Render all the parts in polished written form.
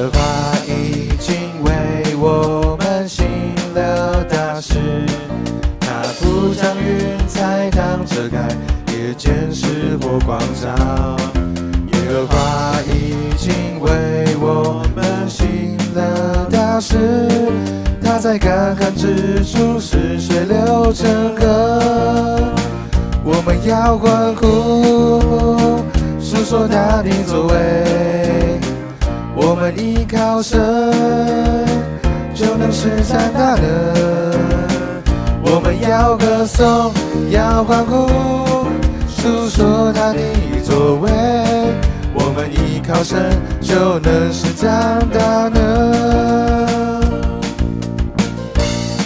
和华已经为我们行了大事，他不将云彩当遮盖，夜间是火光照。耶和华已经为我们行了大事，他在干旱之处使水流成河。我们要欢呼，述说他的作为。我们依靠神，就能施展大能。我们要歌颂，要欢呼，述说他的作为。我们依靠神，就能施展大能。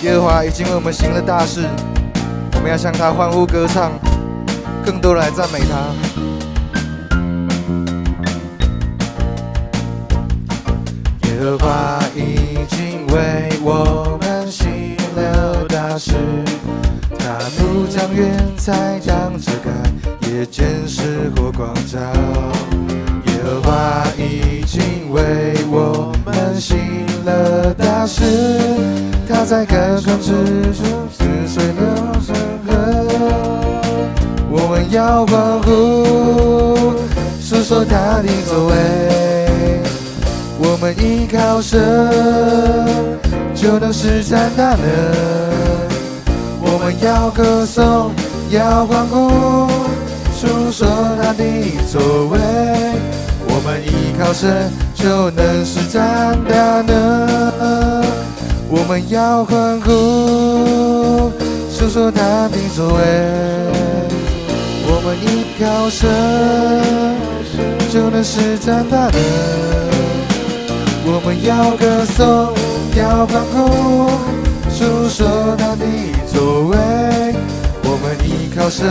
耶和华已经为我们行了大事，我们要向他欢呼歌唱，更多人来赞美他。耶和华已经为我们行了大事，他不将云彩当遮盖，夜间是火光照。耶和华已经为我们行了大事，他在干旱之处使水流成河。我们要欢呼，述说他的作为。我们依靠神，就能施展大能。我们要歌颂，要欢呼，述说他的作为。我们依靠神，就能施展大能。我们要欢呼，述说他的作为。我们依靠神，就能施展大能。我们要歌颂，要欢呼，述说他的作为。我们依靠神，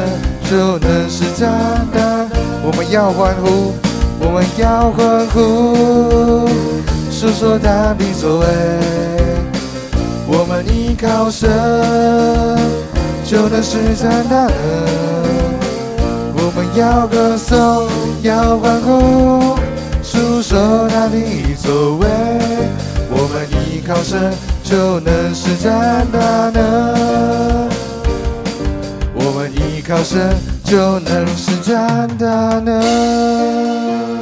就能施展大能。我们要欢呼，我们要欢呼，述说他的作为。我们依靠神，就能施展大能。我们要歌颂，要欢呼，述说他的作为。我们依靠神，就能施展大能。我们依靠神，就能施展大能。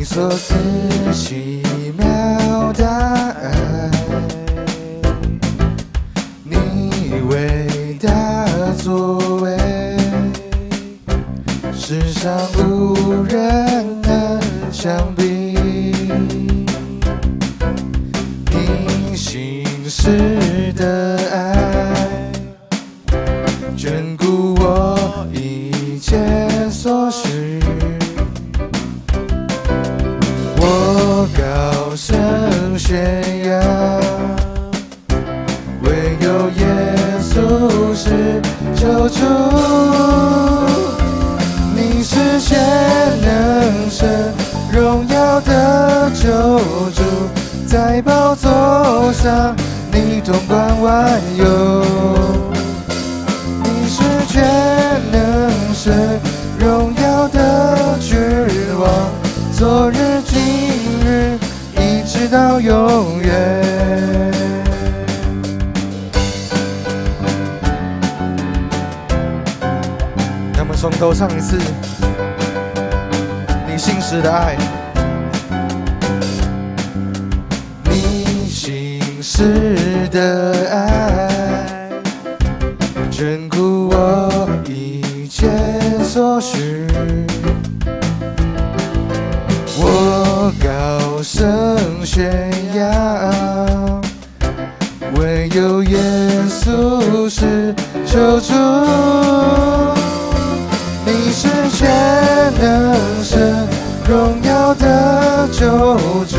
所赐奇妙大爱，你伟大作为，世上无人能相比。你心事的爱，眷顾我一切所需。我高声宣扬，唯有耶稣是救主。你是全能神，荣耀的救主，在宝座上，你统管万有。你是全能神，荣耀的君王，昨日今日一直到永远。让我们从头唱一次，你信实的爱，你信实的爱，眷顾我一切所需。我高声宣扬，唯有耶稣是救主。你是全能神，荣耀的救主，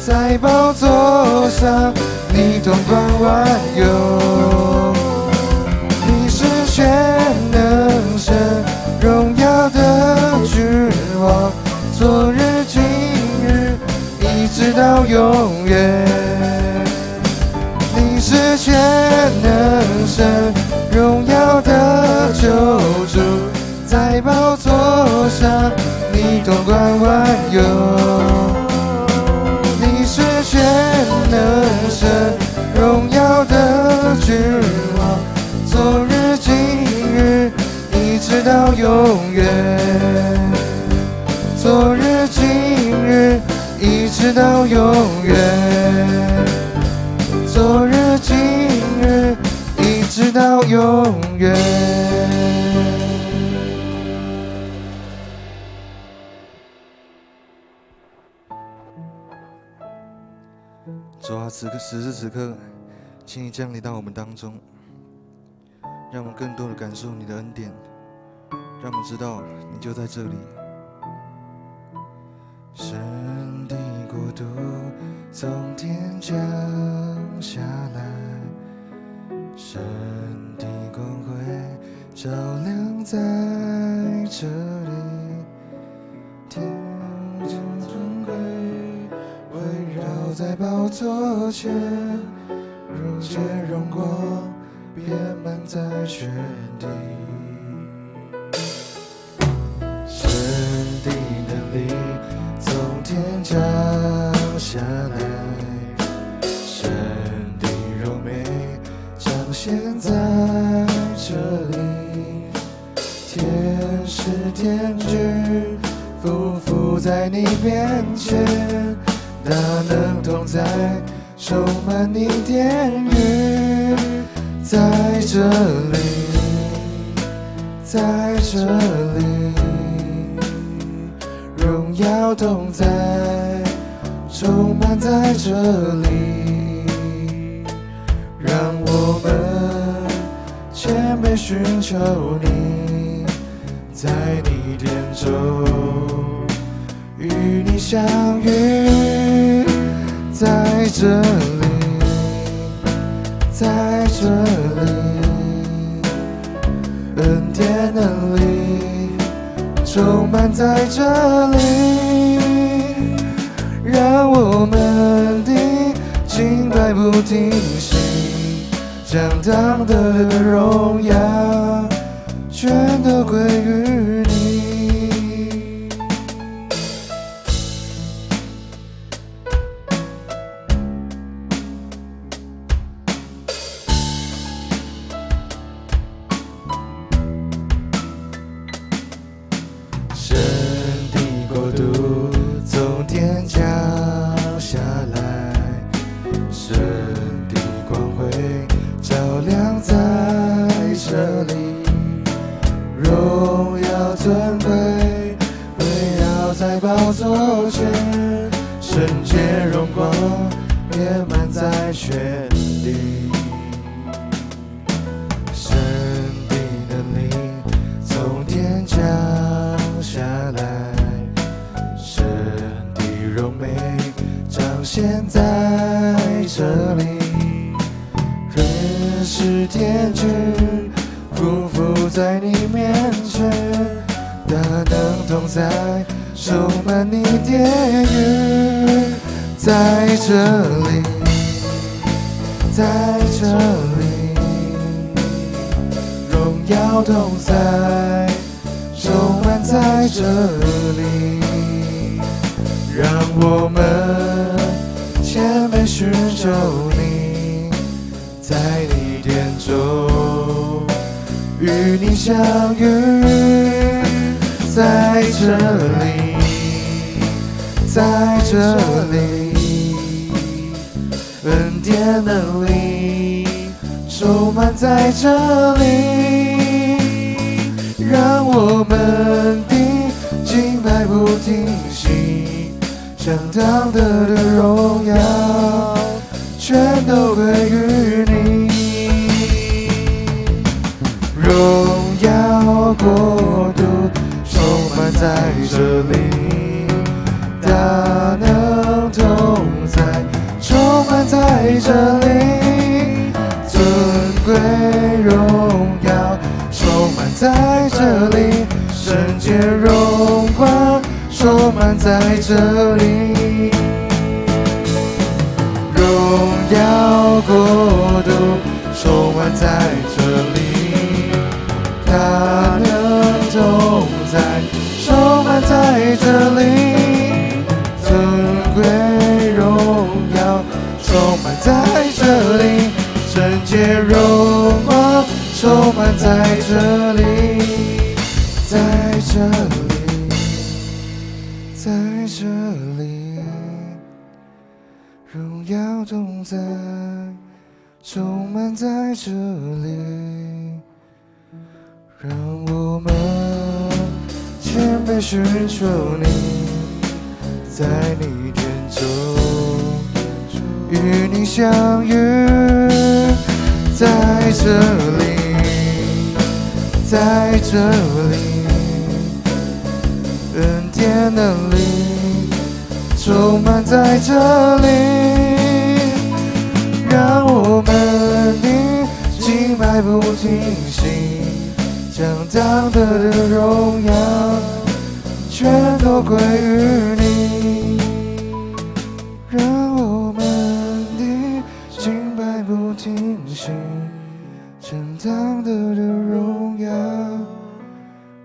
在宝座上，你统管万有。你是全直到永远。你是全能神，荣耀的救主，在宝座上，你统管万有。你是全能神，荣耀的君王，昨日今日一直到永远。昨日今日一直到永远。昨日今日一直到永远。主啊，此时此刻，请你降临到我们当中，让我们更多的感受你的恩典，让我们知道你就在这里。神的国度从天降下来，神的光辉照亮在这里，天主尊贵围绕在宝座前，荣洁荣光遍满在全地。神的能力从天降下来，神的荣美彰显在这里，天使天军匍匐在你面前，大能同在，充满你殿宇，在这里，在这里，荣耀同在，充满在这里，让我们谦卑寻求你，在你殿中与你相遇，在这里，在这里，恩典能力充满在这里，让我们的敬拜不停息，将当得的荣耀全都归于你。神的国度从天降下来，神的光辉照亮在这里，荣耀尊贵围绕在宝座前，圣洁荣光遍满在全地。神的能力从天降下来，神的荣美彰显在这里，人是天君匍匐在你面前，大能同在，充满你殿宇，在这里，在这里，荣耀同在，充满在这里，让我们谦卑寻求你，在你殿中与你相遇，在这里，在这里，恩典能力充满在这里，让我们的敬拜不停息，将当得的荣耀全都归于你。荣耀国度充满在这里，大能同在，充满在这里，尊贵荣耀充满在这里，圣洁荣光充满在这里，国度充满在这里，他的同在充满在这里，尊贵荣耀充满在这里，圣洁荣光充满在这里，在这里，在这里，荣耀同在充满在这里，让我们谦卑寻求你，在你天中与你相遇，在这里，在这里，恩典能力充满在这里，让我们的敬拜不停息，将当得的荣耀全都归于你，让我们的敬拜不停息，将当得的荣耀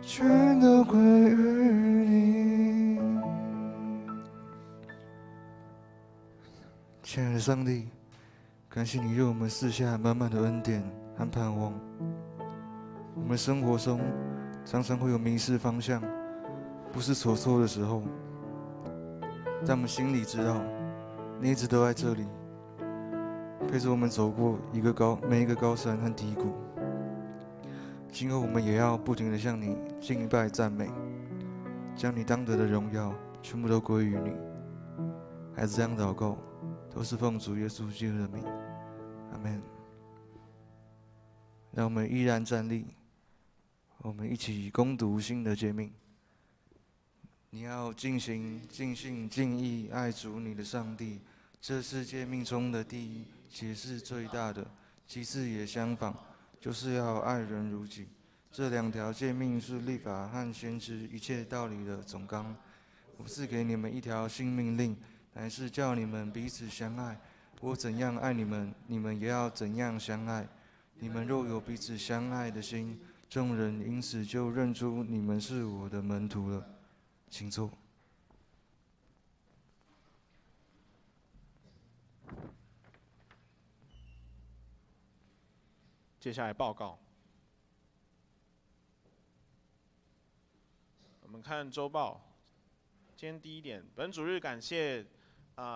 全都归于你。亲爱的上帝，感谢你为我们赐下满满的恩典和盼望。我们生活中常常会有迷失方向，不是所措的时候，但我们心里知道，你一直都在这里，陪着我们走过每一个高山和低谷。今后我们也要不停地向你敬拜赞美，将你当得的荣耀全部都归于你。孩子这样祷告，都是奉主耶稣基督的名，阿们。让我们依然站立，我们一起攻读新的诫命。你要尽心、尽性、尽意爱主你的上帝，这是诫命中的第一，且是最大的。其次也相仿，就是要爱人如己。这两条诫命是律法和先知一切道理的总纲。我赐给你们一条新命令，乃是叫你们彼此相爱。我怎样爱你们，你们也要怎样相爱。你们若有彼此相爱的心，众人因此就认出你们是我的门徒了。请坐。接下来报告，我们看周报。今天第一点，本主日感谢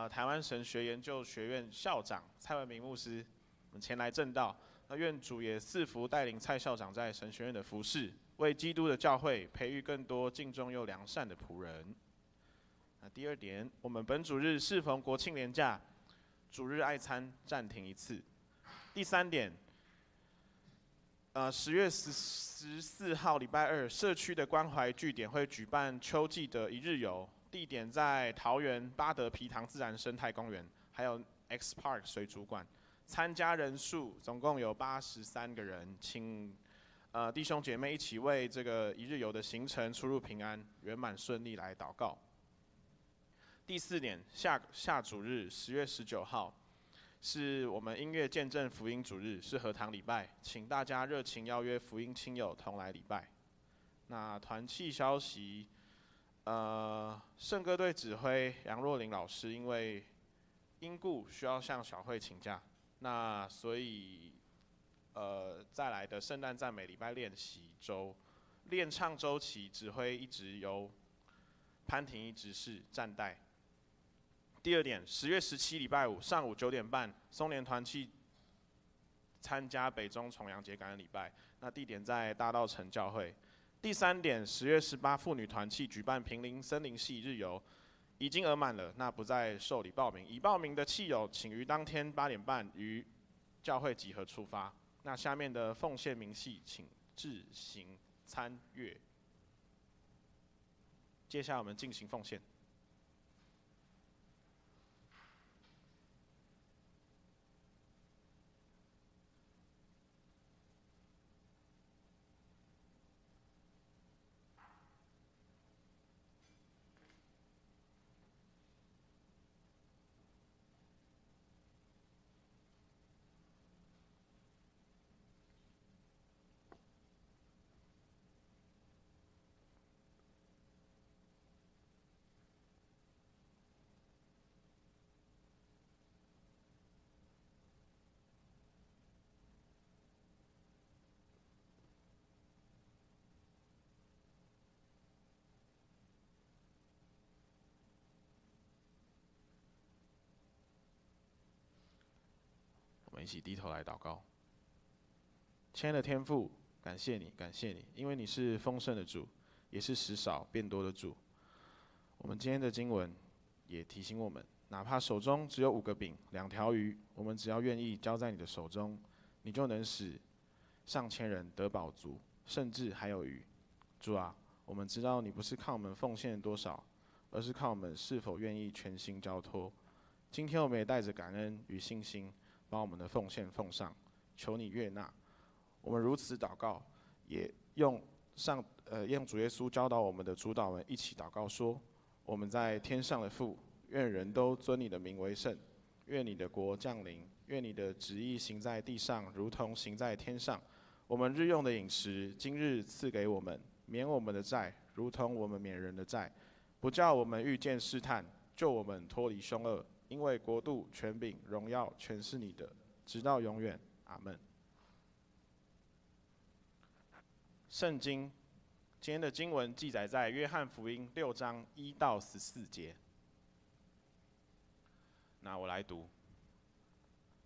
台湾神学研究学院校长蔡文明牧师，我们前来正道。那愿主也赐福带领蔡校长在神学院的服事，为基督的教会培育更多敬重又良善的仆人。那第二点，我们本主日适逢国庆连假，主日爱餐暂停一次。第三点，10月14号礼拜二，社区的关怀据点会举办秋季的一日游，地点在桃园八德皮塘自然生态公园，还有 X Park 水族馆。参加人数总共有83个人，请弟兄姐妹一起为这个一日游的行程出入平安、圆满顺利来祷告。第四点，下主日10月19号。是我们音乐见证福音主日，是合堂礼拜，请大家热情邀约福音亲友同来礼拜。那团契消息，圣歌队指挥杨若琳老师因为因故需要向小会请假，那所以再来的圣诞赞美礼拜练习周练唱周期指挥一直由潘廷一执事暂代。第二点，10月17礼拜五上午9点半，松联团契参加北中重阳节感恩礼拜，那地点在大稻埕教会。第三点，10月18妇女团契举办平林森林系日游，已经额满了，那不再受理报名。已报名的契友，请于当天8点半于教会集合出发。那下面的奉献明细，请自行参阅。接下来我们进行奉献。们一起低头来祷告。亲爱的天父，感谢你，感谢你，因为你是丰盛的主，也是使少变多的主。我们今天的经文也提醒我们，哪怕手中只有5个饼、2条鱼，我们只要愿意交在你的手中，你就能使上千人得饱足，甚至还有余。主啊，我们知道你不是靠我们奉献多少，而是靠我们是否愿意全心交托。今天我们也带着感恩与信心，把我们的奉献奉上，求你悦纳。我们如此祷告，也用主耶稣教导我们的主导文一起祷告说：我们在天上的父，愿人都尊你的名为圣，愿你的国降临，愿你的旨意行在地上，如同行在天上。我们日用的饮食，今日赐给我们，免我们的债，如同我们免人的债，不叫我们遇见试探，救我们脱离凶恶。因为国度、权柄、荣耀，全是你的，直到永远。阿们。圣经今天的经文记载在约翰福音6章1到14节。那我来读。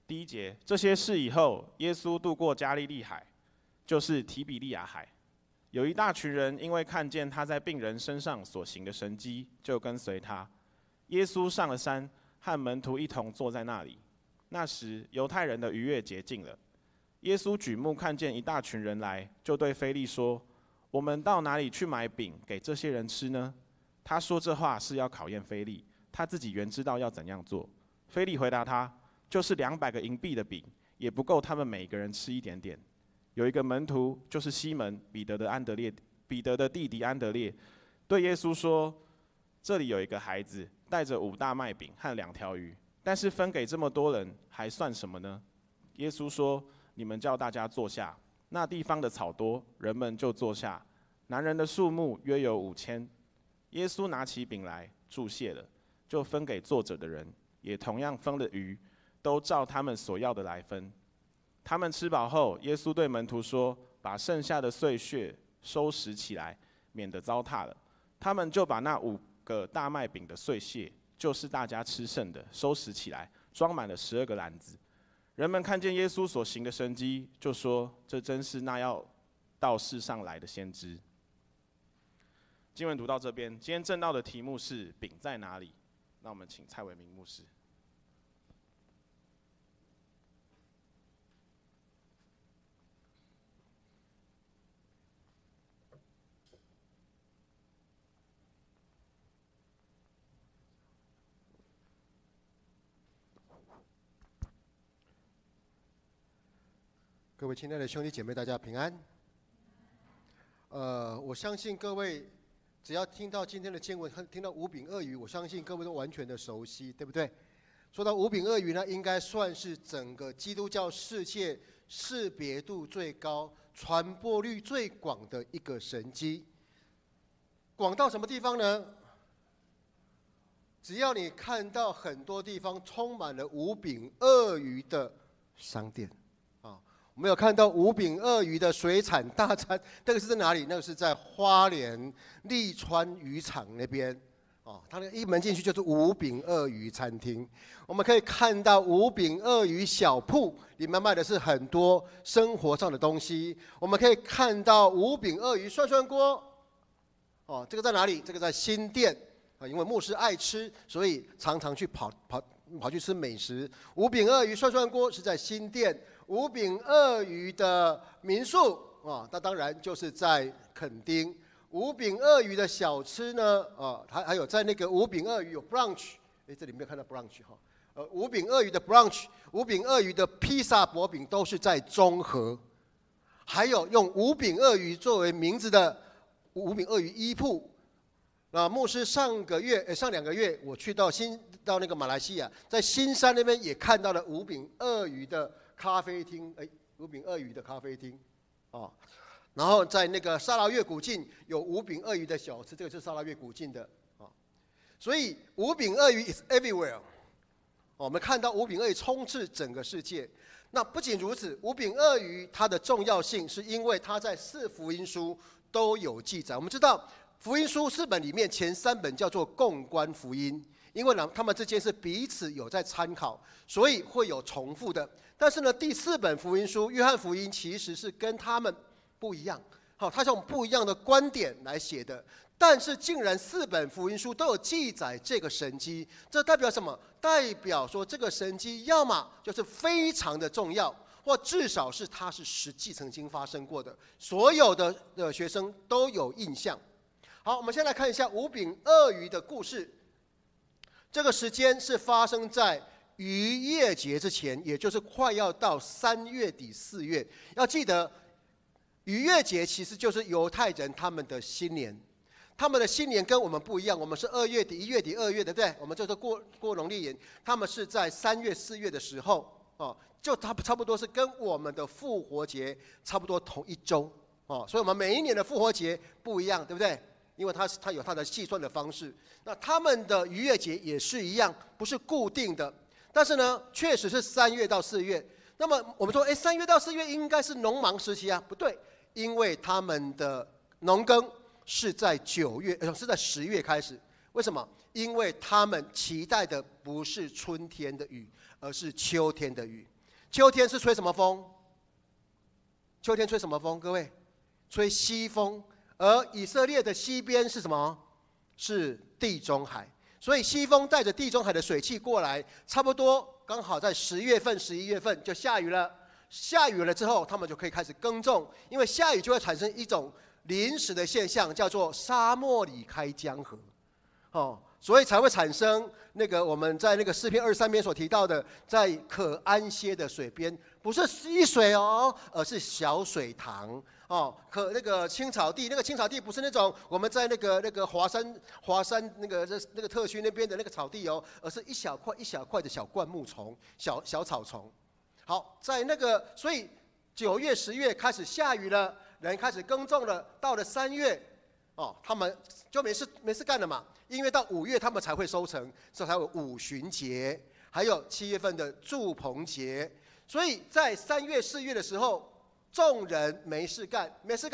第1节，这些事以后，耶稣渡过加利利海，就是提比利亚海。有一大群人因为看见他在病人身上所行的神迹，就跟随他。耶稣上了山，和门徒一同坐在那里。那时，犹太人的逾越节近了。耶稣举目看见一大群人来，就对腓利说：我们到哪里去买饼给这些人吃呢？他说这话是要考验腓利，他自己原知道要怎样做。腓利回答他：就是200个银币的饼，也不够他们每个人吃一点点。有一个门徒，就是西门彼得的弟弟安德烈，对耶稣说：这里有一个孩子，带着5大麦饼和2条鱼，但是分给这么多人，还算什么呢？耶稣说：你们叫大家坐下。那地方的草多，人们就坐下。男人的数目约有5000。耶稣拿起饼来，祝谢了，就分给坐着的人，也同样分了鱼，都照他们所要的来分。他们吃饱后，耶稣对门徒说：把剩下的碎屑收拾起来，免得糟蹋了。他们就把那5个大麦饼的碎屑，就是大家吃剩的，收拾起来，装满了12个篮子。人们看见耶稣所行的神迹，就说：这真是那要到世上来的先知。经文读到这边，今天正道的题目是饼在哪里？那我们请蔡伟明牧师。各位亲爱的兄弟姐妹，大家平安。我相信各位只要听到今天的经文，听到5饼2鱼，我相信各位都完全的熟悉，对不对？说到5饼2鱼呢，应该算是整个基督教世界识别度最高、传播率最广的一个神迹。广到什么地方呢？只要你看到很多地方充满了5饼2鱼的商店。我们有看到5饼2鱼的水产大餐，那个是在哪里？那个是在花莲利川渔场那边，它那一门进去就是5饼2鱼餐厅。我们可以看到5饼2鱼小铺，里面卖的是很多生活上的东西。我们可以看到5饼2鱼涮涮锅，这个在哪里？这个在新店，因为牧师爱吃，所以常常去跑去吃美食。5饼2鱼涮涮锅是在新店。5饼2鱼的民宿那当然就是在垦丁。5饼2鱼的小吃呢，还有在那个5饼2鱼有 brunch， 这里没有看到 brunch 哈。5饼2鱼的 brunch，5饼2鱼的披萨薄饼都是在中和。还有用5饼2鱼作为名字的5饼2鱼衣铺。那牧师上2个月我去到那个马来西亚，在新山那边也看到了5饼2鱼的咖啡厅，5饼2鱼的咖啡厅，然后在那个沙拉越古晋有5饼2鱼的小吃，这个是沙拉越古晋的，所以5饼2鱼 is everywhere，我们看到5饼2鱼充斥整个世界。那不仅如此，5饼2鱼它的重要性是因为它在4福音书都有记载。我们知道福音书4本里面前3本叫做共观福音，因为呢，他们之间是彼此有在参考，所以会有重复的。但是呢，第4本福音书约翰福音其实是跟他们不一样，好，他是用不一样的观点来写的。但是竟然4本福音书都有记载这个神迹，这代表什么？代表说这个神迹要么就是非常的重要，或至少是它是实际曾经发生过的，所有的学生都有印象。好，我们先来看一下五饼鳄鱼的故事。这个时间是发生在逾越节之前，也就是快要到3月底4月。要记得，逾越节其实就是犹太人他们的新年。他们的新年跟我们不一样，我们是2月底、1月底、2月，对不对？我们就是过农历年，他们是在3月、4月的时候，就差不多是跟我们的复活节差不多同一周，所以我们每一年的复活节不一样，对不对？因为它有它的计算的方式。那他们的逾越节也是一样，不是固定的，但是呢，确实是3月到4月。那么我们说，3月到4月应该是农忙时期啊，不对，因为他们的农耕是在9月，是在10月开始。为什么？因为他们期待的不是春天的雨，而是秋天的雨。秋天是吹什么风？秋天吹什么风？各位，吹西风。而以色列的西边是什么？是地中海。所以西风带着地中海的水汽过来，差不多刚好在10月份、11月份就下雨了。下雨了之后，他们就可以开始耕种，因为下雨就会产生一种临时的现象，叫做沙漠里开江河，所以才会产生那个我们在那个诗篇23篇所提到的，在可安歇的水边，不是溪水哦，而是小水塘那个青草地，那个青草地不是那种我们在那个华山那个特区那边的那个草地哦，而是一小块一小块的小灌木丛、小草丛。好，在那个所以9月、10月开始下雨了。人开始耕种了，到了3月，他们就没事干了嘛。因为到5月他们才会收成，这才有五旬节，还有7月份的住棚节。所以在3月、4月的时候，众人没事干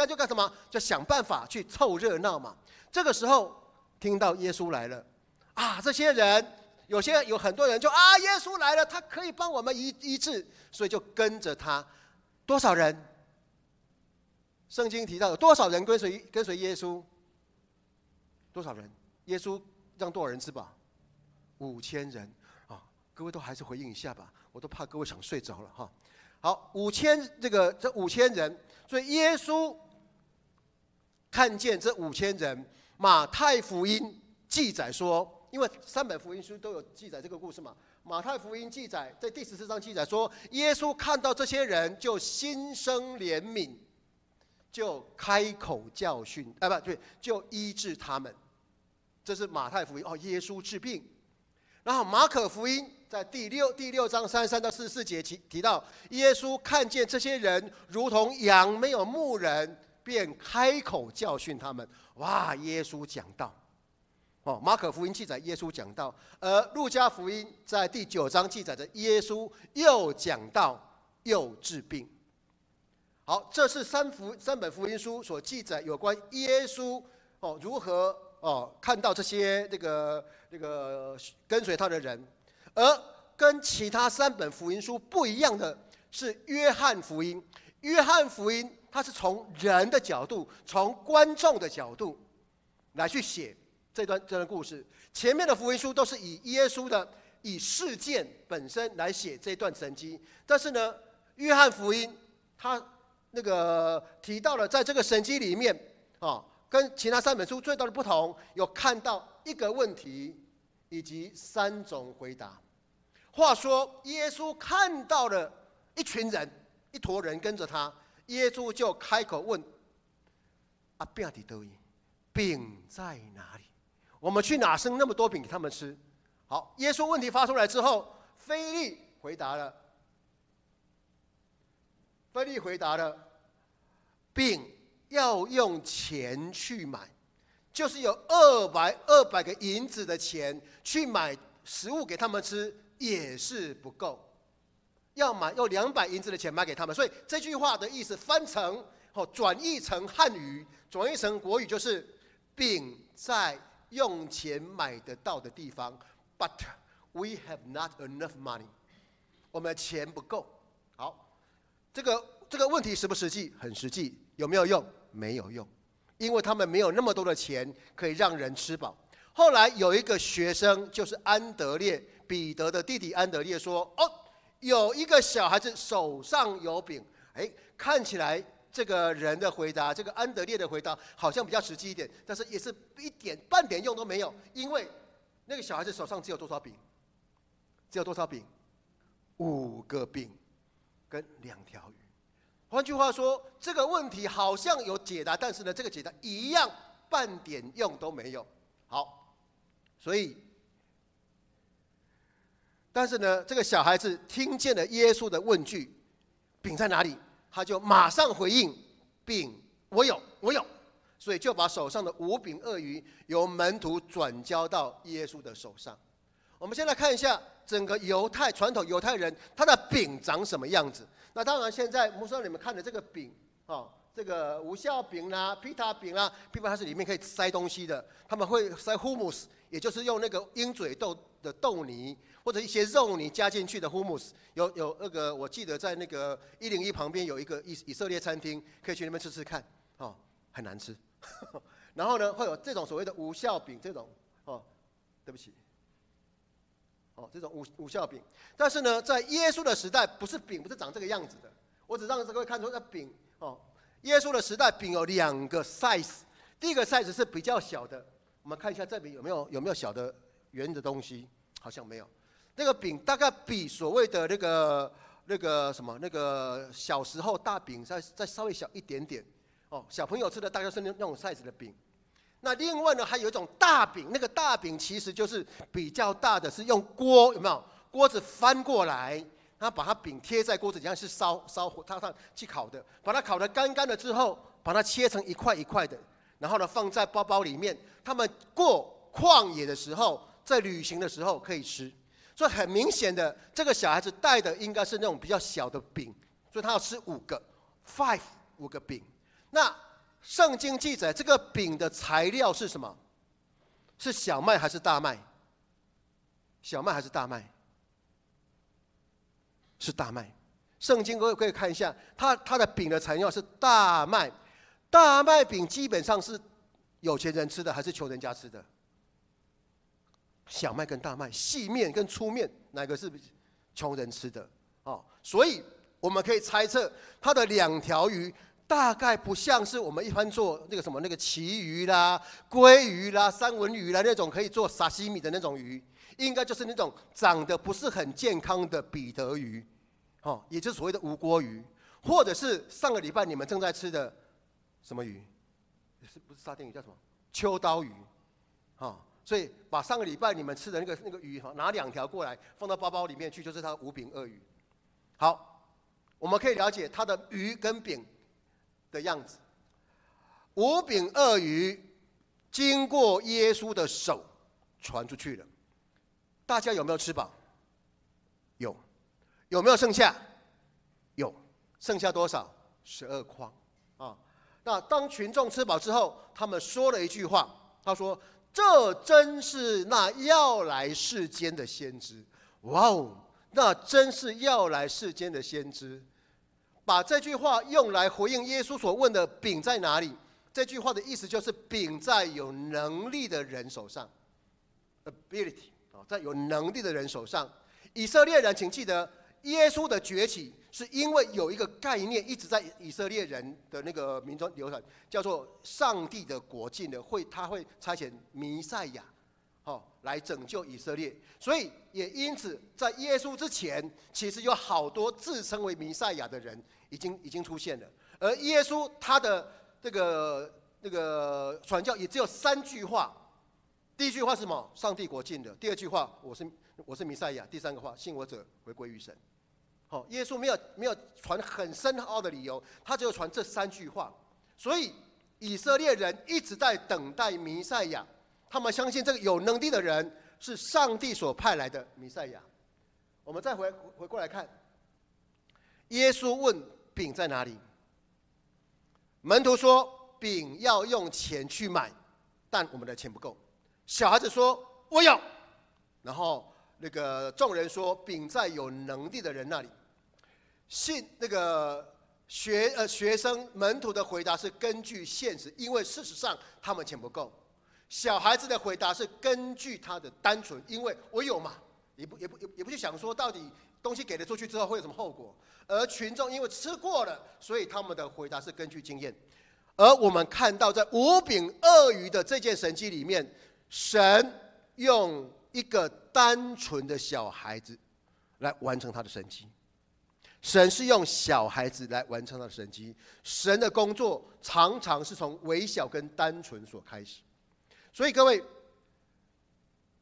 就干什么？就想办法去凑热闹嘛。这个时候听到耶稣来了，这些人有很多人就耶稣来了，他可以帮我们医治，所以就跟着他。多少人？圣经提到有多少人跟随耶稣？多少人？耶稣让多少人吃饱？5000人各位都还是回应一下吧，我都怕各位想睡着了哈。好这5000人，所以耶稣看见这5000人，马太福音记载说，因为3本福音书都有记载这个故事嘛。马太福音记载在第14章记载说，耶稣看到这些人就心生怜悯。就开口教训，就医治他们。这是马太福音耶稣治病。然后马可福音在第6章33到44节提到，耶稣看见这些人如同羊没有牧人，便开口教训他们。哇，耶稣讲道。马可福音记载耶稣讲道，而路加福音在第9章记载着耶稣又讲道又治病。好，这是三本福音书所记载有关耶稣如何看到这些这个跟随他的人，而跟其他3本福音书不一样的是约翰福音。约翰福音它是从人的角度，从观众的角度来去写这段故事。前面的福音书都是以耶稣以事件本身来写这段神迹，但是呢，约翰福音他提到了在这个神迹里面跟其他3本书最大的不同，有看到一个问题以及3种回答。话说耶稣看到了一群人，一坨人跟着他，耶稣就开口问：饼在哪里？饼在哪里？我们去哪生那么多饼给他们吃？好，耶稣问题发出来之后，腓力回答了。饼要用钱去买，就是有200个银子的钱去买食物给他们吃也是不够，要用200银子的钱买给他们。所以这句话的意思转译成汉语，转译成国语就是：饼在用钱买得到的地方， But we have not enough money， 我们的钱不够。好，这个问题实不实际？很实际。有没有用？没有用，因为他们没有那么多的钱可以让人吃饱。后来有一个学生，就是安德烈，彼得的弟弟安德烈说：“哦，有一个小孩子手上有饼。”哎，看起来这个人的回答，这个安德烈的回答好像比较实际一点，但是也是半点用都没有，因为那个小孩子手上只有多少饼？只有多少饼？5个饼跟2条鱼。换句话说，这个问题好像有解答，但是呢，这个解答一样半点用都没有。好，所以，但是呢，这个小孩子听见了耶稣的问句，饼在哪里？他就马上回应：饼我有，我有。所以就把手上的5饼2鱼由门徒转交到耶稣的手上。我们先来看一下整个传统犹太人他的饼长什么样子。那当然，现在牧师让你们看的这个饼，这个无酵饼啦、皮塔饼啦，皮塔它是里面可以塞东西的，他们会塞 hummus， 也就是用那个鹰嘴豆的豆泥或者一些肉泥加进去的 hummus。有那个，我记得在那个101旁边有一个以色列餐厅，可以去那边吃吃看，很难吃。然后呢，会有这种所谓的无酵饼，这种对不起。这种无酵饼，但是呢，在耶稣的时代，不是饼不是长这个样子的。我只让各位看出那饼耶稣的时代饼有2个 size， 第一个 size 是比较小的，我们看一下这边有没有小的圆的东西，好像没有。那个饼大概比所谓的那个小时候大饼再稍微小一点点小朋友吃的大概是那种 size 的饼。那另外呢，还有一种大饼，那个大饼其实就是比较大的，是用锅，有没有？锅子翻过来，然后把它饼贴在锅子底下，是烧它上去烤的，把它烤得干干了之后，把它切成一块一块的，然后呢放在包包里面。他们过旷野的时候，在旅行的时候可以吃。所以很明显的，这个小孩子带的应该是那种比较小的饼，所以他要吃5个，5个饼。那圣经记载这个饼的材料是什么？是小麦还是大麦？小麦还是大麦？是大麦。圣经可以看一下，它的饼的材料是大麦。大麦饼基本上是有钱人吃的还是穷人家吃的？小麦跟大麦，细面跟粗面，哪个是穷人吃的？所以我们可以猜测，它的2条鱼大概不像是我们一般做那个旗鱼啦、鲑鱼啦、三文鱼啦那种可以做沙西米的那种鱼，应该就是那种长得不是很健康的彼得鱼，也就是所谓的无锅鱼，或者是上个礼拜你们正在吃的什么鱼？不是沙丁鱼，叫什么？秋刀鱼，所以把上个礼拜你们吃的那个鱼拿2条过来放到包包里面去，就是它的5饼2鱼。好，我们可以了解它的鱼跟饼的样子。5饼2鱼经过耶稣的手传出去了，大家有没有吃饱？有。有没有剩下？有。剩下多少？12筐那当群众吃饱之后，他们说了一句话，他说：“这真是那要来世间的先知。”哇哦，那真是要来世间的先知。把这句话用来回应耶稣所问的饼在哪里？这句话的意思就是饼在有能力的人手上 ，ability 在有能力的人手上。以色列人，请记得，耶稣的崛起是因为有一个概念一直在以色列人的那个民中流传，叫做上帝的国境的他会差遣弥赛亚，来拯救以色列。所以也因此，在耶稣之前，其实有好多自称为弥赛亚的人已经出现了。而耶稣他的那个传教也只有3句话。第一句话是什么？上帝国境的。第二句话，我是弥赛亚。第3个话，信我者回归于神。耶稣没有传很深奥的理由，他只有传这3句话。所以以色列人一直在等待弥赛亚，他们相信这个有能力的人是上帝所派来的弥赛亚。我们再回过来看，耶稣问饼在哪里？门徒说饼要用钱去买，但我们的钱不够。小孩子说我有，然后那个众人说，饼在有能力的人那里。学生门徒的回答是根据现实，因为事实上他们钱不够。小孩子的回答是根据他的单纯，因为我有嘛，也不去想说到底东西给了出去之后会有什么后果。而群众因为吃过了，所以他们的回答是根据经验。而我们看到在5饼2鱼的这件神迹里面，神用一个单纯的小孩子来完成他的神迹。神是用小孩子来完成他的神迹。神的工作常常是从微小跟单纯所开始。所以各位，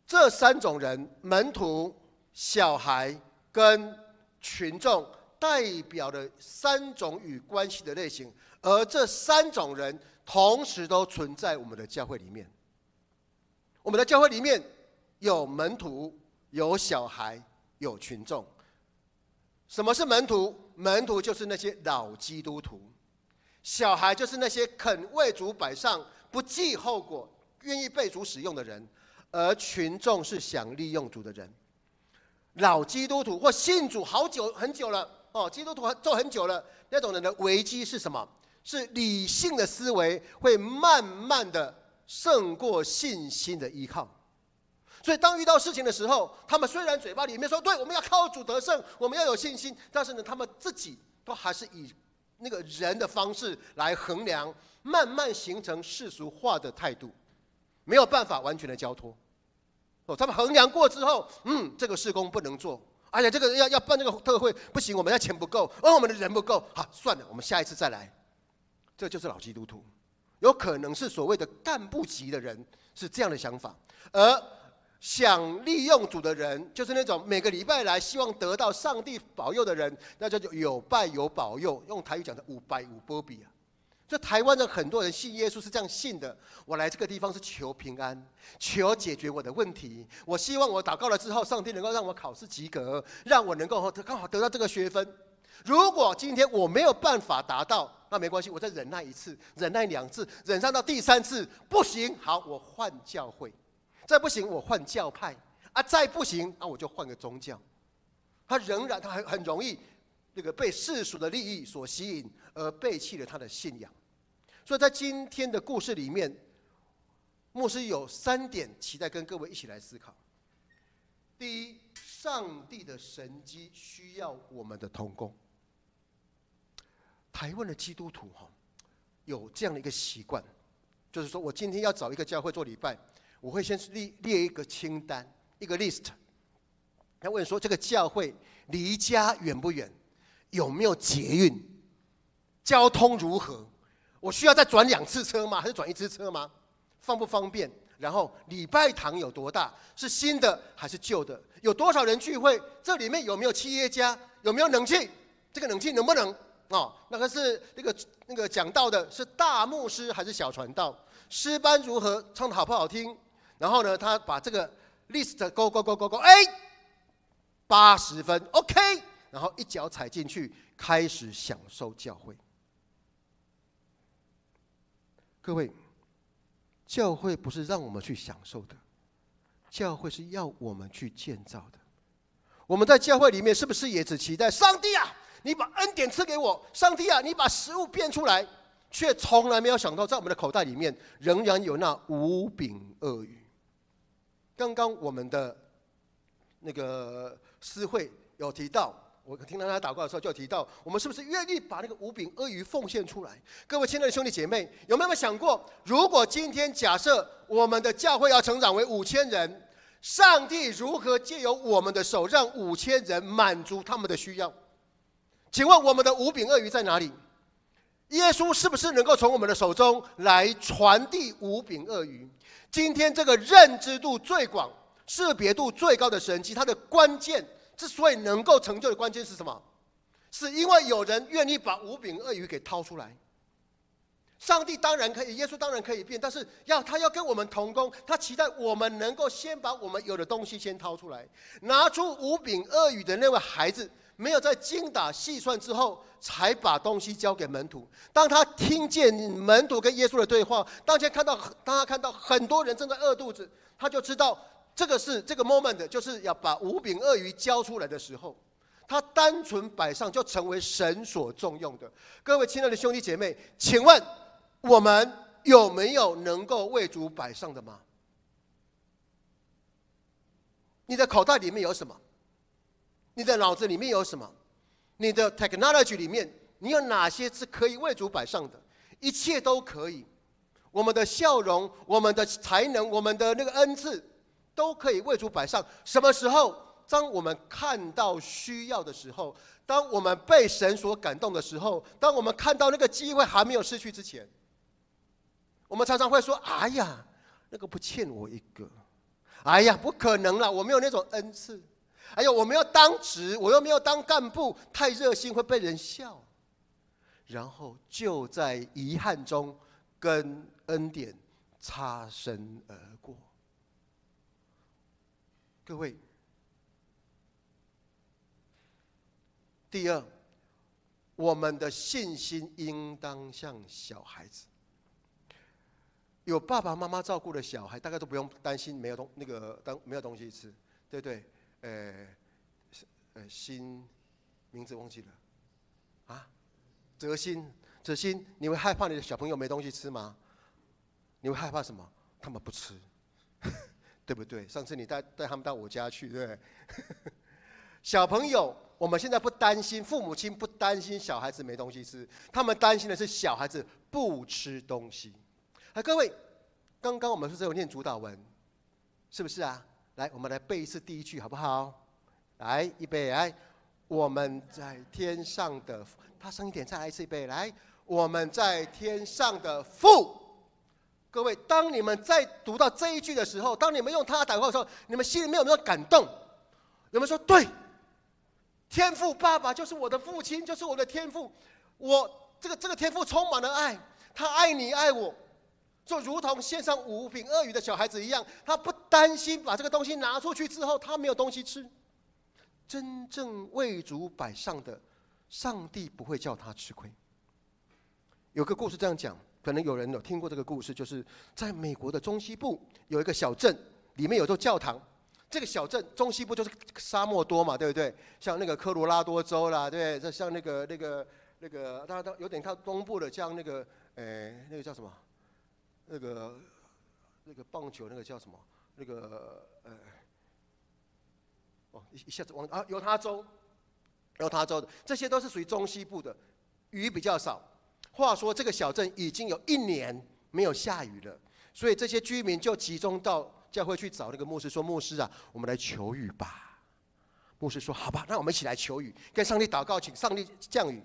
这3种人，门徒、小孩跟群众，代表了3种与关系的类型，而这3种人同时都存在我们的教会里面。我们的教会里面有门徒，有小孩，有群众。什么是门徒？门徒就是那些老基督徒，小孩就是那些肯为主摆上、不计后果、愿意被主使用的人，而群众是想利用主的人。老基督徒或信主很久了基督徒做很久了，那种人的危机是什么？是理性的思维会慢慢的胜过信心的依靠。所以当遇到事情的时候，他们虽然嘴巴里面说对，我们要靠主得胜，我们要有信心，但是呢，他们自己都还是以那个人的方式来衡量，慢慢形成世俗化的态度，没有办法完全的交托。他们衡量过之后，这个事工不能做，而且这个要办这个特会不行，我们的钱不够，我们的人不够，好，算了，我们下一次再来。这就是老基督徒，有可能是所谓的干部级的人是这样的想法，而想利用主的人，就是那种每个礼拜来希望得到上帝保佑的人，那叫做有拜有保佑，用台语讲的5拜5波比啊。所以台湾的很多人信耶稣是这样信的：我来这个地方是求平安，求解决我的问题。我希望我祷告了之后，上帝能够让我考试及格，让我能够刚好得到这个学分。如果今天我没有办法达到，那没关系，我再忍耐1次，忍耐2次，忍上到第3次不行，好，我换教会。再不行，我换教派啊！再不行，那我就换个宗教。他很容易被世俗的利益所吸引，而背弃了他的信仰。所以在今天的故事里面，牧师有3点期待跟各位一起来思考。第一，上帝的神迹需要我们的同工。台湾的基督徒有这样的一个习惯，就是说我今天要找一个教会做礼拜。我会先列一个清单，一个 list。要问说这个教会离家远不远，有没有捷运，交通如何？我需要再转2次车吗？还是转1次车吗？方不方便？然后礼拜堂有多大？是新的还是旧的？有多少人聚会？这里面有没有企业家？有没有冷气？这个冷气能不能？那个是那个讲道的是大牧师还是小传道？诗班如何？唱得好不好听？然后呢，他把这个 list 勾，哎，80分 ，OK， 然后一脚踩进去，开始享受教会。各位，教会不是让我们去享受的，教会是要我们去建造的。我们在教会里面是不是也只期待上帝啊，你把恩典赐给我，上帝啊，你把食物变出来，却从来没有想到在我们的口袋里面仍然有那5饼2鱼。刚刚我们的那个司会有提到，我听到他祷告的时候就有提到，我们是不是愿意把那个5饼2鱼奉献出来？各位亲爱的兄弟姐妹，有没有想过，如果今天假设我们的教会要成长为5000人，上帝如何借由我们的手让5000人满足他们的需要？请问我们的5饼2鱼在哪里？耶稣是不是能够从我们的手中来传递5饼2鱼？今天这个认知度最广、识别度最高的神迹，它的关键之所以能够成就的关键是什么？是因为有人愿意把5饼2鱼给掏出来。上帝当然可以，耶稣当然可以变，但是他要跟我们同工，他期待我们能够先把我们有的东西先掏出来，拿出5饼2鱼的那位孩子。没有在精打细算之后，才把东西交给门徒。当他听见门徒跟耶稣的对话，当他看到很多人正在饿肚子，他就知道这个 moment 就是要把5饼2鱼交出来的时候，它单纯摆上就成为神所重用的。各位亲爱的兄弟姐妹，请问我们有没有能够为主摆上的吗？你的口袋里面有什么？你的脑子里面有什么？你的 technology 里面你有哪些是可以为主摆上的？一切都可以。我们的笑容，我们的才能，我们的那个恩赐，都可以为主摆上。什么时候？当我们看到需要的时候，当我们被神所感动的时候，当我们看到那个机会还没有失去之前，我们常常会说：“哎呀，那个不欠我一个。哎呀，不可能啦，我没有那种恩赐。哎呀，我没有当职，我又没有当干部，太热心会被人笑。”然后就在遗憾中跟恩典擦身而过。各位，第二，我们的信心应当像小孩子。有爸爸妈妈照顾的小孩，大概都不用担心没有东西吃，对不对？名字忘记了啊？哲心，你会害怕你的小朋友没东西吃吗？你会害怕什么？他们不吃，对不对？上次你带他们到我家去，对不对？小朋友，我们现在不担心，父母亲不担心小孩子没东西吃，他们担心的是小孩子不吃东西。各位，刚刚我们是不是有念主祷文？是不是啊？来，我们来背一次第一句，好不好？来，预备，来，我们在天上的，大声一点，再来一次，预备，来，我们在天上的父。各位，当你们在读到这一句的时候，当你们用它祷告的时候，你们心里面有没有感动？有没有说对？天父爸爸就是我的父亲，就是我的天父。我这个天父充满了爱，他爱你爱我。就如同献上5饼2鱼的小孩子一样，他不担心把这个东西拿出去之后他没有东西吃。真正为主摆上的，上帝不会叫他吃亏。有个故事这样讲，可能有人有听过这个故事，就是在美国的中西部有一个小镇，里面有座教堂。这个小镇中西部就是沙漠多嘛，对不对？像那个科罗拉多州啦，对，这像那个，大家有点靠东部的，像那个叫什么？那个棒球那个叫什么？一下子忘啊，犹他州的，这些都是属于中西部的，雨比较少。话说这个小镇已经有1年没有下雨了，所以这些居民就集中到教会去找那个牧师，说：“牧师啊，我们来求雨吧。”牧师说：“好吧，那我们一起来求雨，跟上帝祷告，请上帝降雨。”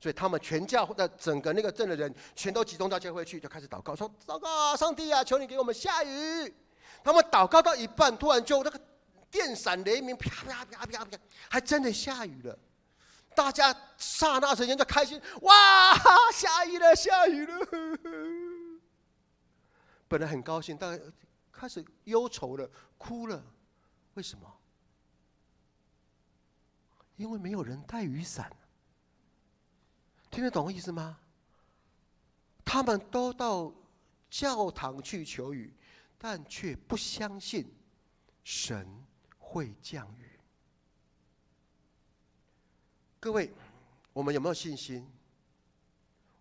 所以他们全教的整个那个镇的人全都集中到教会去，就开始祷告，说：“祷告啊，上帝啊，求你给我们下雨。”他们祷告到一半，突然就那个电闪雷鸣，啪啪啪啪啪，还真的下雨了。大家刹那时间就开心，哇，下雨了，下雨了。本来很高兴，大家开始忧愁了，哭了。为什么？因为没有人带雨伞。听得懂意思吗？他们都到教堂去求雨，但却不相信神会降雨。各位，我们有没有信心？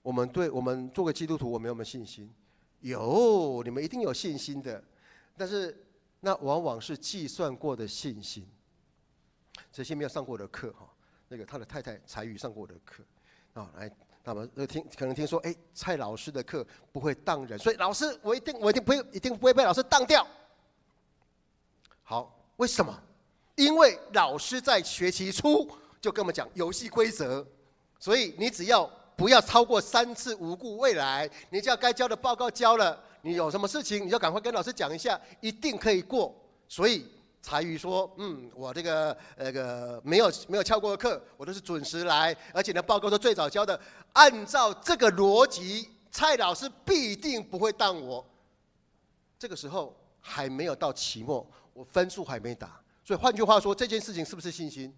我们做个基督徒，我们有没有信心？有，你们一定有信心的。但是那往往是计算过的信心。这些没有上过我的课哈，那个他的太太才宇上过我的课。来，那么可能听说，蔡老师的课不会当人，所以老师我一定不会被老师当掉。好，为什么？因为老师在学期初就跟我们讲游戏规则，所以你只要不要超过3次无故未来，你只要该交的报告交了，你有什么事情你就赶快跟老师讲一下，一定可以过。所以才宇说：“我这个没有翘过课，我都是准时来，而且呢报告都最早交的。按照这个逻辑，蔡老师必定不会当我。”这个时候还没有到期末，我分数还没打，所以换句话说，这件事情是不是信心？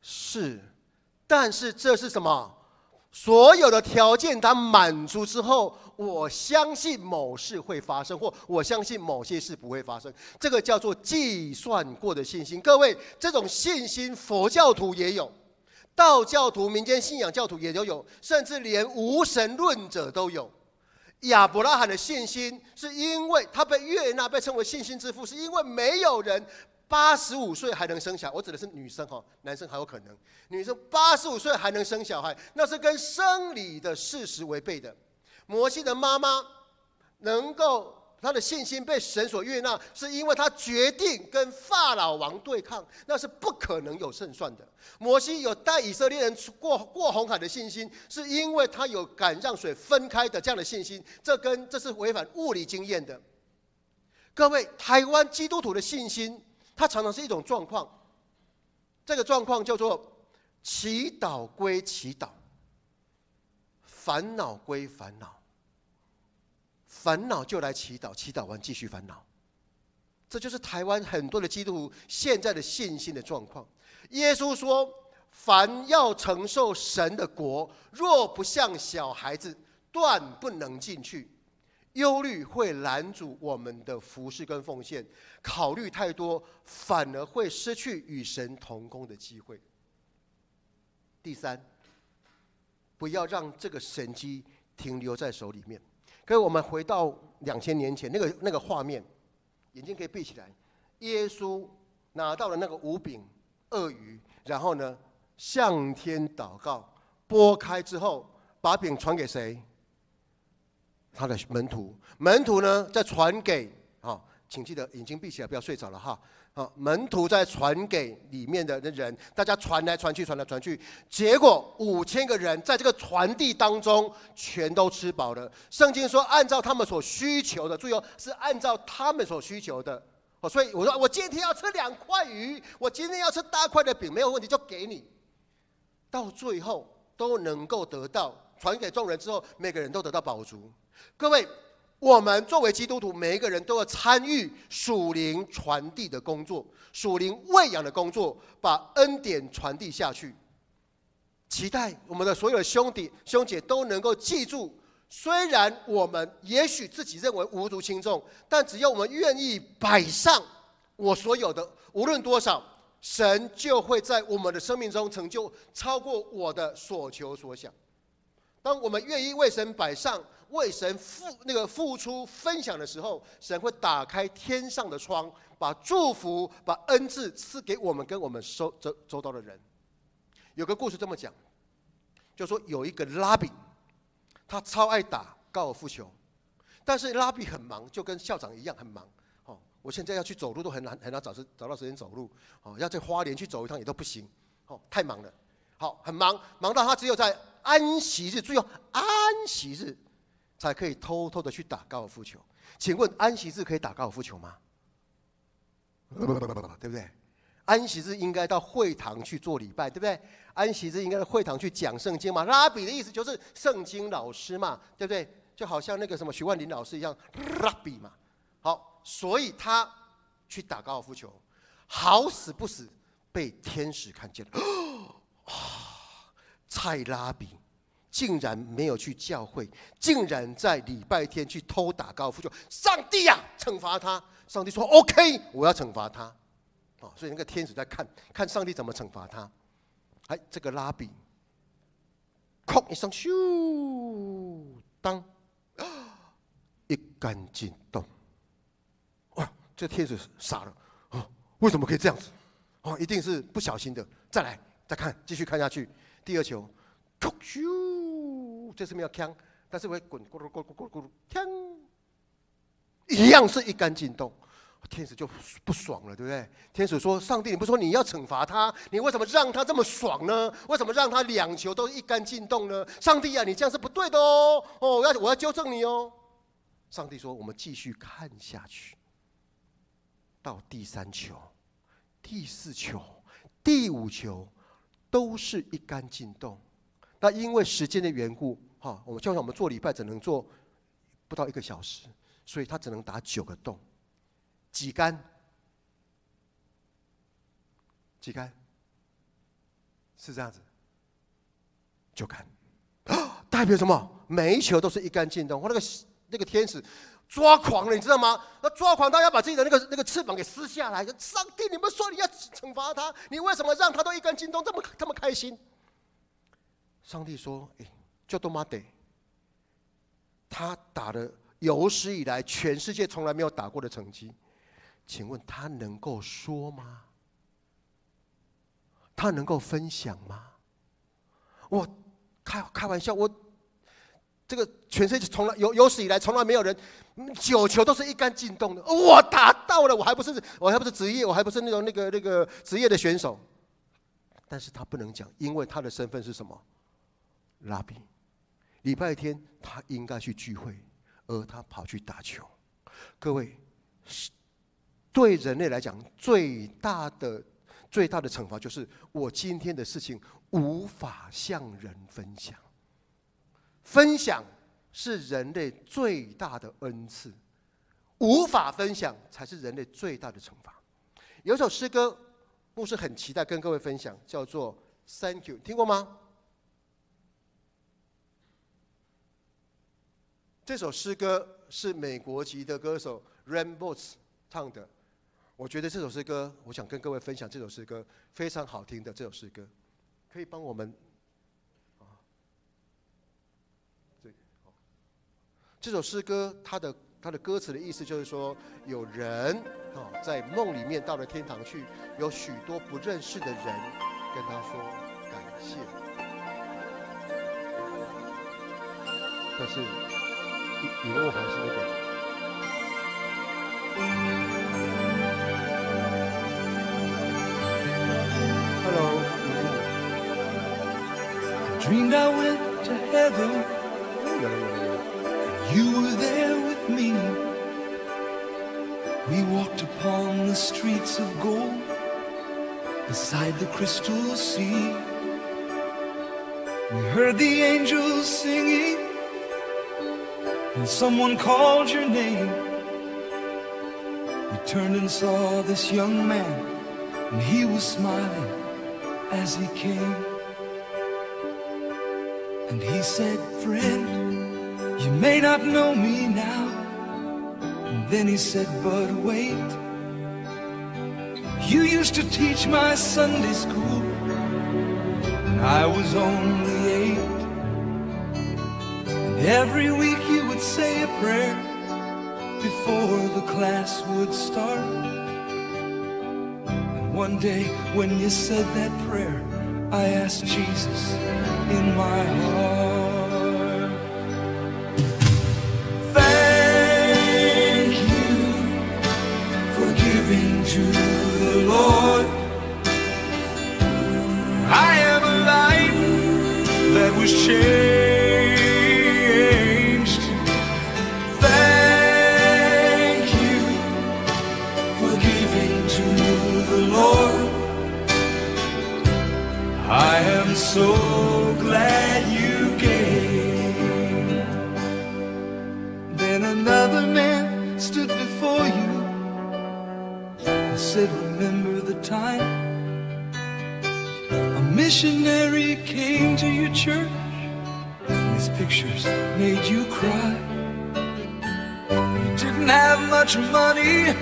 是，但是这是什么？所有的条件它满足之后，我相信某事会发生，或我相信某些事不会发生，这个叫做计算过的信心。各位，这种信心佛教徒也有，道教徒、民间信仰教徒也都有，甚至连无神论者都有。亚伯拉罕的信心是因为他被悦纳，被称为信心之父，是因为没有人85岁还能生小孩。我指的是女生哈，男生还有可能。女生85岁还能生小孩，那是跟生理的事实违背的。摩西的妈妈能够他的信心被神所悦纳，是因为他决定跟法老王对抗，那是不可能有胜算的。摩西有带以色列人过红海的信心，是因为他有敢让水分开的这样的信心，这是违反物理经验的。各位，台湾基督徒的信心，它常常是一种状况，这个状况叫做祈祷归祈祷，烦恼归烦恼。烦恼就来祈祷，祈祷完继续烦恼，这就是台湾很多的基督徒现在的信心的状况。耶稣说：“凡要承受神的国，若不像小孩子，断不能进去。”忧虑会拦阻我们的服事跟奉献，考虑太多，反而会失去与神同工的机会。第三，不要让这个神机停留在手里面。各位，我们回到2000年前那个画面，眼睛可以闭起来。耶稣拿到了那个5饼2鱼，然后呢，向天祷告，拨开之后，把饼传给谁？他的门徒。门徒呢，再传给请记得眼睛闭起来，不要睡着了哈。门徒再传给里面的人，大家传来传去，传来传去，结果5000个人在这个传递当中全都吃饱了。圣经说，按照他们所需求的，注意哦，是按照他们所需求的。所以我说，我今天要吃2块鱼，我今天要吃大块的饼，没有问题，就给你。到最后都能够得到，传给众人之后，每个人都得到饱足。各位，我们作为基督徒，每一个人都要参与属灵传递的工作，属灵喂养的工作，把恩典传递下去。期待我们的所有的兄弟兄姐都能够记住，虽然我们也许自己认为无足轻重，但只要我们愿意摆上我所有的，无论多少，神就会在我们的生命中成就超过我的所求所想。当我们愿意为神摆上，为神付出分享的时候，神会打开天上的窗，把祝福、把恩赐赐给我们跟我们周遭的人。有个故事这么讲，就说有一个拉比，他超爱打高尔夫球，但是拉比很忙，就跟校长一样很忙。我现在要去走路都很难找到时间走路，要在花莲去走一趟也都不行，太忙了。很忙到他只有在安息日，注意哦，安息日才可以偷偷的去打高尔夫球。请问安息日可以打高尔夫球吗？对不对？安息日应该到会堂去做礼拜，对不对？安息日应该到会堂去讲圣经嘛。拉比的意思就是圣经老师嘛，对不对？就好像那个什么徐万林老师一样，拉比嘛。所以他去打高尔夫球，好死不死被天使看见了。蔡拉比竟然没有去教会，竟然在礼拜天去偷打高尔夫球。上帝呀，惩罚他！上帝说 ：“OK， 我要惩罚他。”所以那个天使在看上帝怎么惩罚他。这个拉比，哐一声，咻，当，一杆进洞。哇！这天使傻了，为什么可以这样子？一定是不小心的。再来，再看，继续看下去。第2球，咻，这次没有锵，但是会滚咕噜咕噜咕噜咕噜，锵，一样是一杆进洞。天使就不爽了，对不对？天使说：“上帝，你不是说你要惩罚他，你为什么让他这么爽呢？为什么让他2球都一杆进洞呢？上帝啊，你这样是不对的哦！我要纠正你哦。”上帝说：“我们继续看下去，到第3球、第4球、第5球。”都是一杆进洞。那因为时间的缘故，我们就像我们做礼拜只能做不到1个小时，所以他只能打9个洞。几杆？几杆？是这样子，9杆。代表什么？每一球都是一杆进洞。或那个天使抓狂了，你知道吗？那抓狂，他要把自己的那个翅膀给撕下来。上帝，你们说你要惩罚他，你为什么让他都一杆进洞，这么开心？上帝说：“就多妈得，他打了有史以来全世界从来没有打过的成绩，请问他能够说吗？他能够分享吗？我开玩笑，我这个全世界从来有史以来从来没有人9球都是一杆进洞的，我达到了，我还不是职业，我还不是那个职业的选手，但是他不能讲，因为他的身份是什么？拉比。礼拜天他应该去聚会，而他跑去打球。各位，对人类来讲，最大的惩罚就是我今天的事情无法向人分享。分享是人类最大的恩赐，无法分享才是人类最大的惩罚。有一首诗歌，牧师很期待跟各位分享，叫做《Thank You》，听过吗？这首诗歌是美国籍的歌手 Ram Boots 唱的。我觉得这首诗歌，我想跟各位分享这首诗歌，非常好听的这首诗歌，可以帮我们这首诗歌它的歌词的意思就是说，有人在梦里面到了天堂去，有许多不认识的人跟他说感谢，但是你问我还是那个。Hello， Dreamed I went to heaven. You were there with me. We walked upon the streets of gold, beside the crystal sea. We heard the angels singing, and someone called your name. We turned and saw this young man, and he was smiling as he came. And he said, friend, you may not know me now. And then he said, but wait, you used to teach my Sunday school when I was only 8. And every week you would say a prayer before the class would start. And one day when you said that prayer, I asked Jesus in my heart. Thank you for giving to the Lord. I am a life that was changed. Thank you for giving to the Lord. I am so glad you gave. Then another man stood before you and said, remember the time a missionary came to your church and his pictures made you cry. You didn't have much money,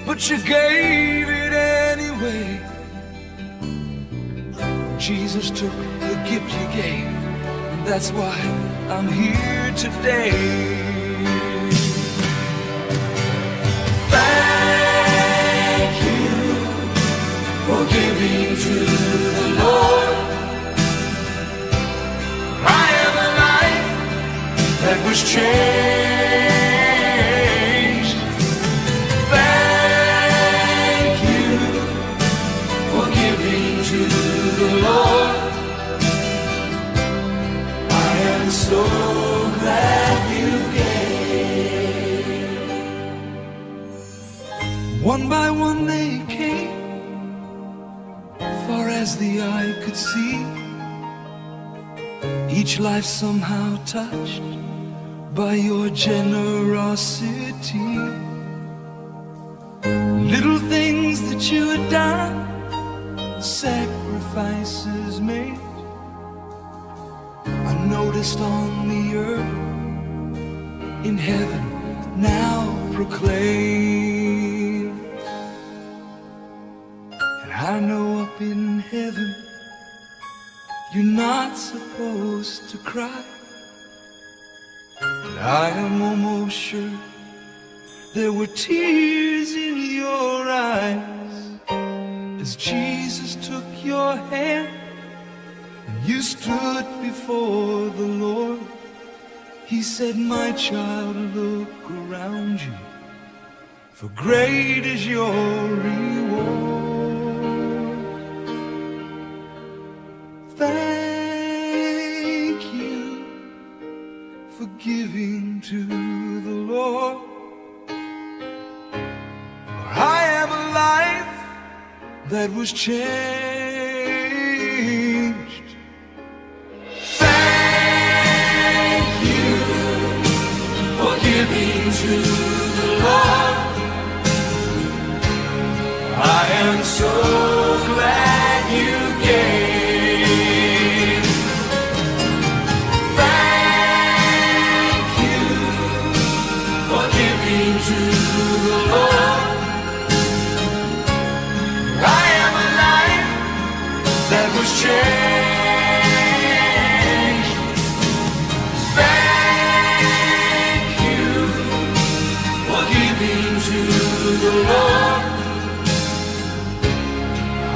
but you gave it anyway. Jesus took the gift you gave, and that's why I'm here today. Thank you for giving to the Lord. I am a life that was changed. Thank you for giving to the Lord. I am so glad you gave. One by one they came, far as the eye could see. Each life somehow touched by your generosity. Little things that you had done, sacrifices made. I noticed on the earth, in heaven now proclaim. And I know up in heaven you're not supposed to cry, but I am almost sure there were tears in your eyes as Jesus took your hand and you stood before the Lord. He said, my child, look around you, for great is your reward. Thank you for giving to the Lord. For I have a life that was changed. Thank you for giving to the Lord. I am so glad you gave. Thank you for giving to the Lord. I am a life that was changed. Thank you for giving to the Lord.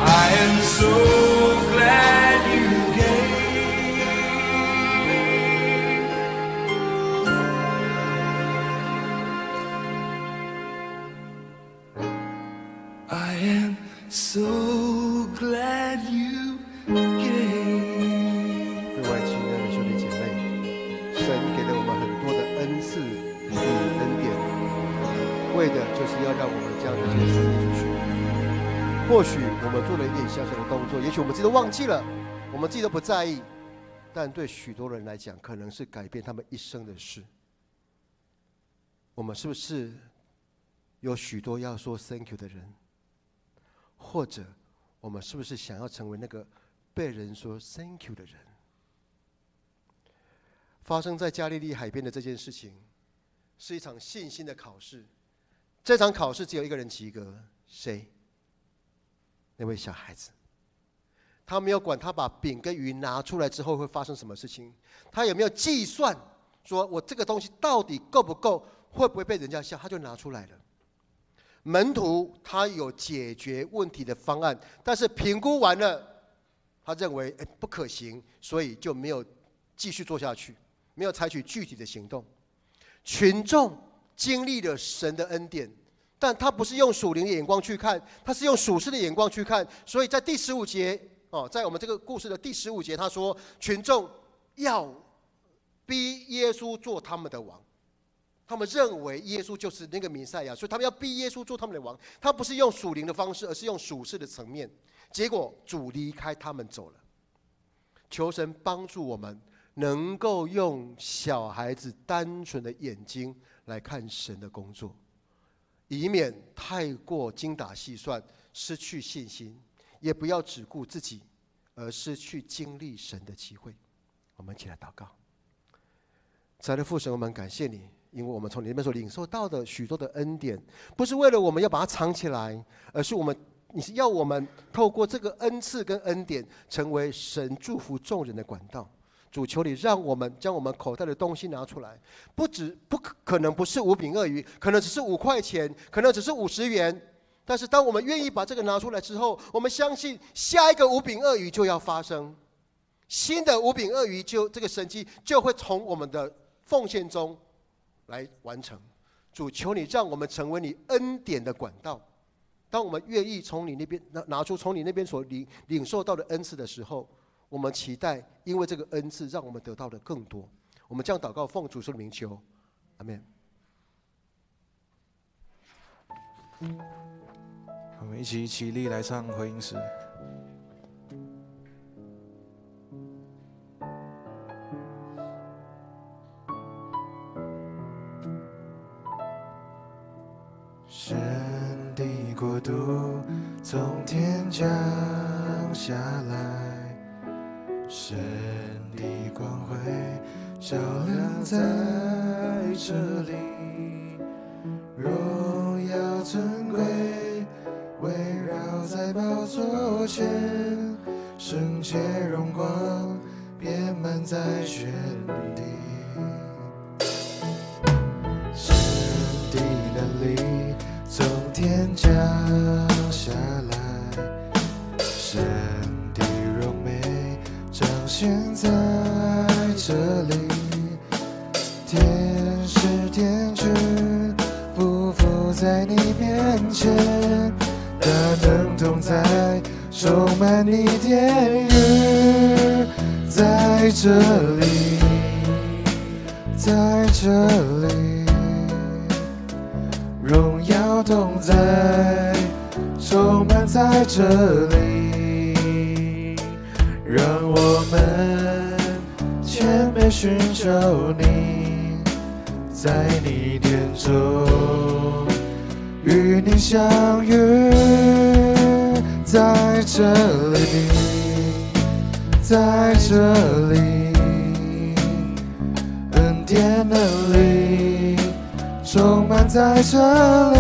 I am so glad you gave. I am so glad you gave. 各位亲爱的兄弟姐妹，神给了我们很多的恩赐与恩典，为的就是要让我们将这些传递出去。或许我们做了一点小小的动作，也许我们自己都忘记了，我们自己都不在意，但对许多人来讲，可能是改变他们一生的事。我们是不是有许多要说 thank you 的人？或者我们是不是想要成为那个被人说 thank you 的人？发生在加利利海边的这件事情，是一场信心的考试。这场考试只有一个人及格，谁？那位小孩子。他没有管他把饼跟鱼拿出来之后会发生什么事情，他也没有计算说我这个东西到底够不够，会不会被人家笑，他就拿出来了。门徒他有解决问题的方案，但是评估完了，他认为不可行，所以就没有继续做下去，没有采取具体的行动。群众经历了神的恩典，但他不是用属灵的眼光去看，他是用属世的眼光去看。所以在第15节在我们这个故事的第15节，他说群众要逼耶稣做他们的王。他们认为耶稣就是那个弥赛亚，所以他们要逼耶稣做他们的王。他不是用属灵的方式，而是用属世的层面。结果主离开他们走了。求神帮助我们，能够用小孩子单纯的眼睛来看神的工作，以免太过精打细算，失去信心；也不要只顾自己，而失去经历神的机会。我们一起来祷告。亲爱的父神，我们感谢你。因为我们从你那边所领受到的许多的恩典，不是为了我们要把它藏起来，而是你是要我们透过这个恩赐跟恩典，成为神祝福众人的管道。主，求你让我们将我们口袋的东西拿出来，可能不是5饼2鱼，可能只是5块钱，可能只是50元，但是当我们愿意把这个拿出来之后，我们相信下一个5饼2鱼就要发生，新的5饼2鱼这个神迹就会从我们的奉献中来完成。主，求你让我们成为你恩典的管道。当我们愿意从你那边拿出从你那边所领受到的恩赐的时候，我们期待因为这个恩赐让我们得到的更多。我们这样祷告，奉主的名求，阿们。我们一起起立来唱回应诗。神的国度从天降下来，神的光辉照亮在这里，荣耀尊贵围绕在宝座前，圣洁荣光遍满在全地。神的能力从天降下来，神的荣美彰显在这里，天使天君匍匐在你面前，大能同在充满你殿宇，在这里，在这里，荣耀同在充满在这里，让我们谦卑寻求你，在你殿中与你相遇，在这里，在这里，恩典能力充满在这里，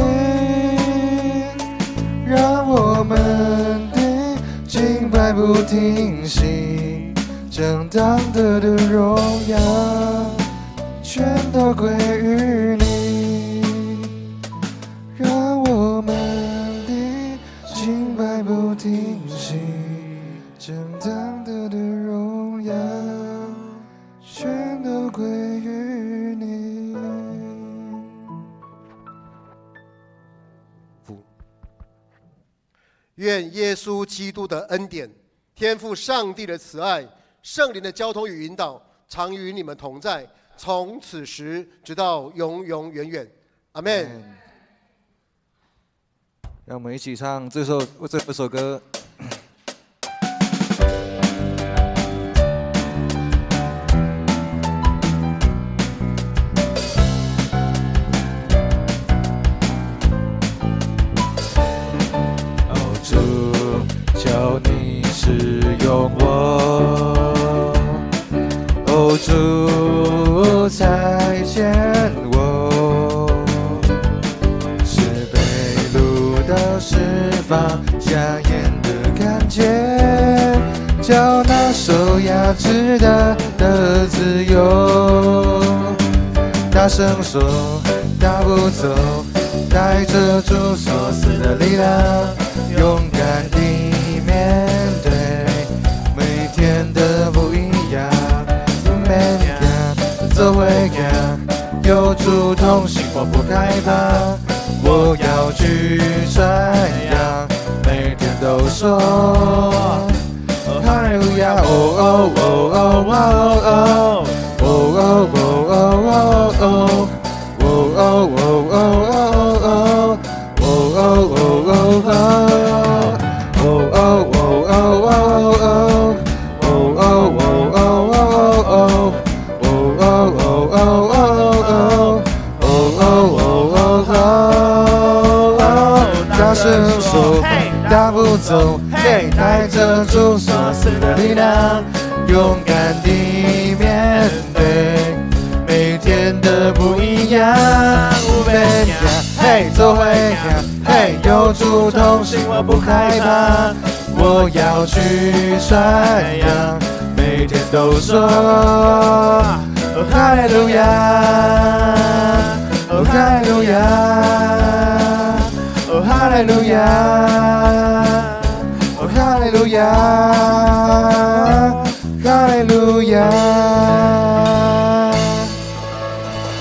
让我们的敬拜不停息，将当得的荣耀全都归于你，让我们的敬拜不停息，将当得的荣耀全都归于你。愿耶稣基督的恩典、天父上帝的慈爱、圣灵的交通与引导，常与你们同在，从此时直到永永远远。阿们。让我们一起唱这首歌。求你使用我，哦主差遣我，是被掳到释放，瞎眼的看见，叫那受压制的得自由。大声说，大步走，带着主所赐的力量，勇敢地面对每天的不一样，每天走回家，有主同行，我不害怕，我要去传扬，每天都说哈利路亚，哦哦哦哦哦哦哦哦哦哦哦。Oh oh oh oh oh oh oh oh oh oh oh oh 大声说，大步走，带着主所赐的力量，勇敢地面对每天的不一样，走回家，有主同行，我不害怕，我要去传扬，每天都说哈利路亚，哈利路亚，哈利路亚，哈利路亚，哈利路亚。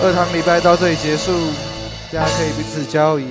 2堂礼拜到这里结束，大家可以彼此交谊。